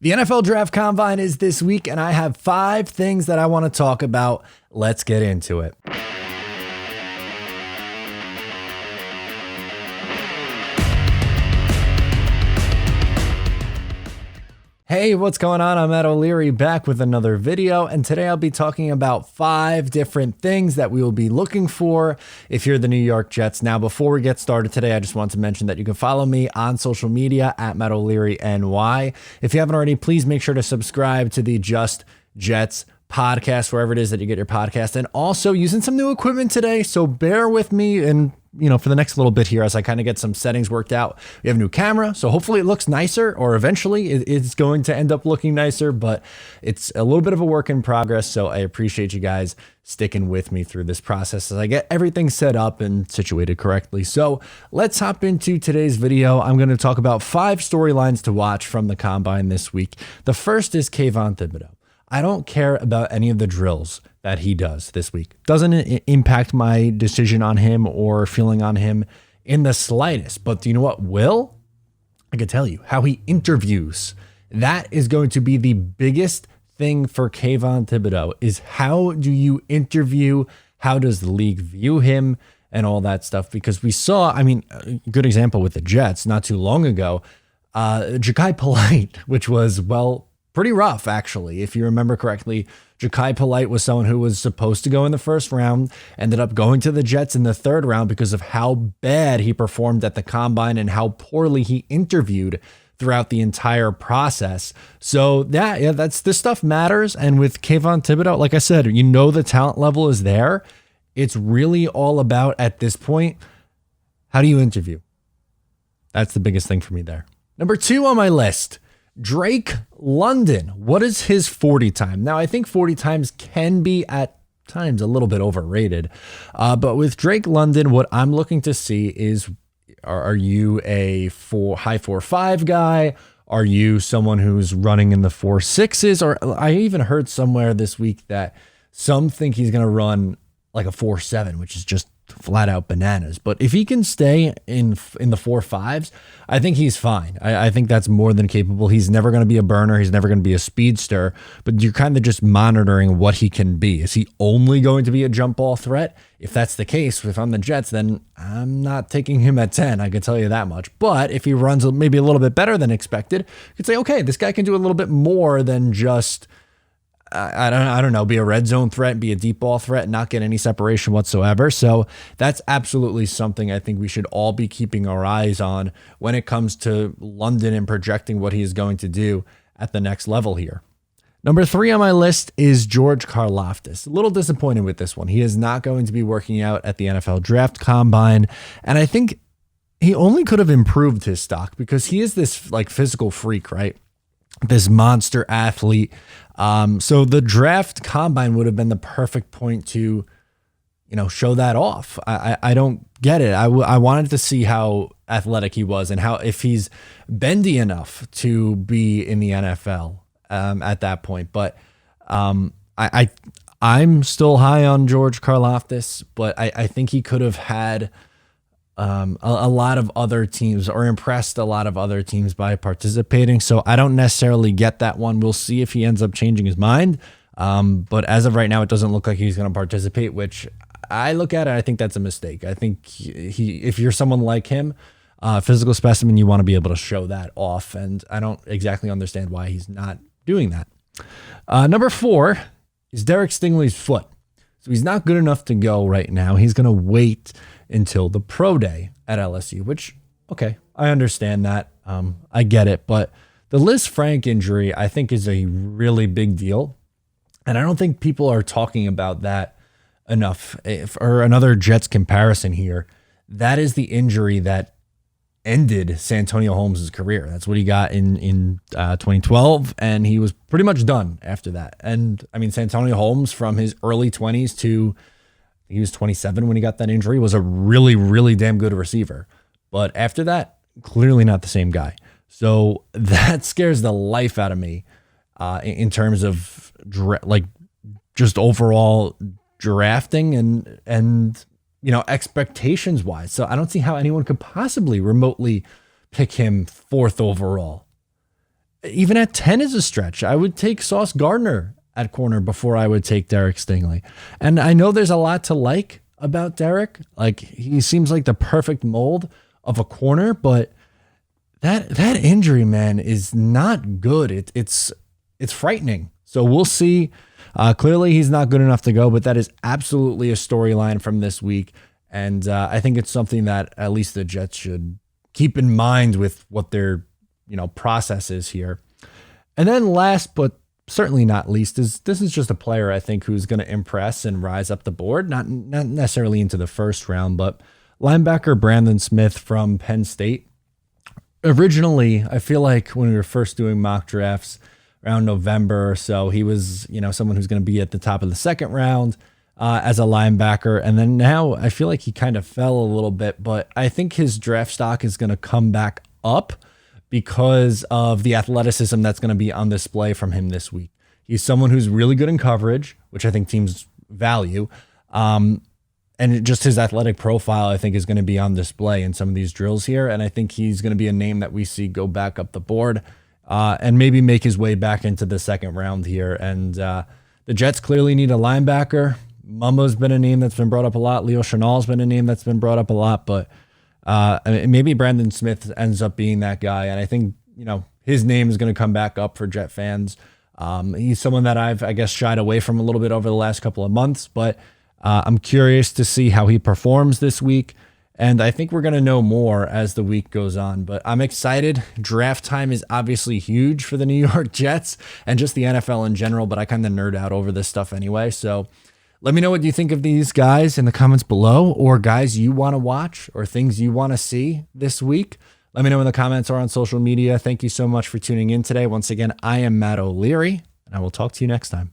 The NFL Draft Combine is this week, and I have 5 things that I want to talk about. Let's get into it. Hey, what's going on? I'm Ed O'Leary back with another video, and today I'll be talking about 5 different things that we will be looking for if you're the New York Jets. Now, before we get started today, I just want to mention that you can follow me on social media at Matt O'Leary NY. If you haven't already, please make sure to subscribe to the Just Jets podcast, wherever it is that you get your podcast, and also using some new equipment today, so bear with me and for the next little bit here as I kind of get some settings worked out. We have a new camera, so hopefully it looks nicer, or eventually it's going to end up looking nicer, but it's a little bit of a work in progress, so I appreciate you guys sticking with me through this process as I get everything set up and situated correctly. So let's hop into today's video. I'm going to talk about 5 storylines to watch from the Combine this week. The first is Kayvon Thibodeaux. I don't care about any of the drills that he does this week. Doesn't impact my decision on him or feeling on him in the slightest. But do you know what will? I can tell you how he interviews. That is going to be the biggest thing for Kayvon Thibodeaux, is how do you interview? How does the league view him and all that stuff? Because we saw, a good example with the Jets not too long ago, Ja'Kai Polite, which was, pretty rough, actually. If you remember correctly, Ja'Kai Polite was someone who was supposed to go in the first round, ended up going to the Jets in the 3rd round because of how bad he performed at the Combine and how poorly he interviewed throughout the entire process. So this stuff matters. And with Kayvon Thibodeaux, like I said, the talent level is there. It's really all about, at this point, how do you interview? That's the biggest thing for me there. Number 2 on my list, Drake London. What is his 40 time? Now, I think 40 times can be at times a little bit overrated. But with Drake London, what I'm looking to see is, are you a high 4.5 guy? Are you someone who's running in the 4.6s? Or I even heard somewhere this week that some think he's going to run like a 4.7, which is just flat out bananas. But if he can stay in the 4.5s, I think he's fine. I think that's more than capable. He's never going to be a burner. He's never going to be a speedster, but you're kind of just monitoring what he can be. Is he only going to be a jump ball threat? If that's the case, if I'm the Jets, then I'm not taking him at 10. I can tell you that much. But if he runs maybe a little bit better than expected, you could say, okay, this guy can do a little bit more than just, I don't know, be a red zone threat, be a deep ball threat, not get any separation whatsoever. So that's absolutely something I think we should all be keeping our eyes on when it comes to London and projecting what he is going to do at the next level here. Number 3 on my list is George Karloftis. A little disappointed with this one. He is not going to be working out at the NFL Draft Combine. And I think he only could have improved his stock because he is this physical freak, right? This monster athlete. So the draft combine would have been the perfect point to, show that off. I don't get it. I wanted to see how athletic he was and how, if he's bendy enough to be in the NFL at that point. But I'm still high on George Karloftis, but I think he could have had a lot of other teams, or impressed a lot of other teams by participating. So I don't necessarily get that one. We'll see if he ends up changing his mind. But as of right now, it doesn't look like he's going to participate, which I look at it, I think that's a mistake. I think if you're someone like him, physical specimen, you want to be able to show that off. And I don't exactly understand why he's not doing that. Number 4 is Derek Stingley's foot. So he's not good enough to go right now. He's going to wait until the pro day at LSU, which, okay, I understand that. I get it. But the Liz Frank injury, I think, is a really big deal. And I don't think people are talking about that enough. Or another Jets comparison here, that is the injury that ended Santonio Holmes' career. That's what he got in 2012, and he was pretty much done after that. And Santonio Holmes, from his early 20s to he was 27 when he got that injury, was a really, really damn good receiver. But after that, clearly not the same guy. So that scares the life out of me in terms of just overall drafting and expectations wise. So I don't see how anyone could possibly remotely pick him 4th overall. Even at 10 is a stretch. I would take Sauce Gardner at corner before I would take Derek Stingley. And I know there's a lot to like about Derek. Like, he seems like the perfect mold of a corner, but that injury, man, is not good. It's frightening. So we'll see. Clearly, he's not good enough to go, but that is absolutely a storyline from this week. And I think it's something that at least the Jets should keep in mind with what their process is here. And then last, but certainly not least, this is just a player I think who's going to impress and rise up the board, not necessarily into the first round, but linebacker Brandon Smith from Penn State. Originally, I feel like when we were first doing mock drafts around November or so, he was, someone who's going to be at the top of the second round as a linebacker. And then now I feel like he kind of fell a little bit, but I think his draft stock is going to come back up because of the athleticism that's going to be on display from him this week. He's someone who's really good in coverage, which I think teams value. And just his athletic profile, I think, is going to be on display in some of these drills here. And I think he's going to be a name that we see go back up the board and maybe make his way back into the second round here. And the Jets clearly need a linebacker. Mumbo's been a name that's been brought up a lot. Leo Chenal's been a name that's been brought up a lot. But maybe Brandon Smith ends up being that guy. And I think, his name is going to come back up for Jet fans. He's someone that I've, I guess, shied away from a little bit over the last couple of months. But I'm curious to see how he performs this week. And I think we're going to know more as the week goes on. But I'm excited. Draft time is obviously huge for the New York Jets and just the NFL in general. But I kind of nerd out over this stuff anyway. So let me know what you think of these guys in the comments below, or guys you want to watch or things you want to see this week. Let me know in the comments or on social media. Thank you so much for tuning in today. Once again, I am Matt O'Leary, and I will talk to you next time.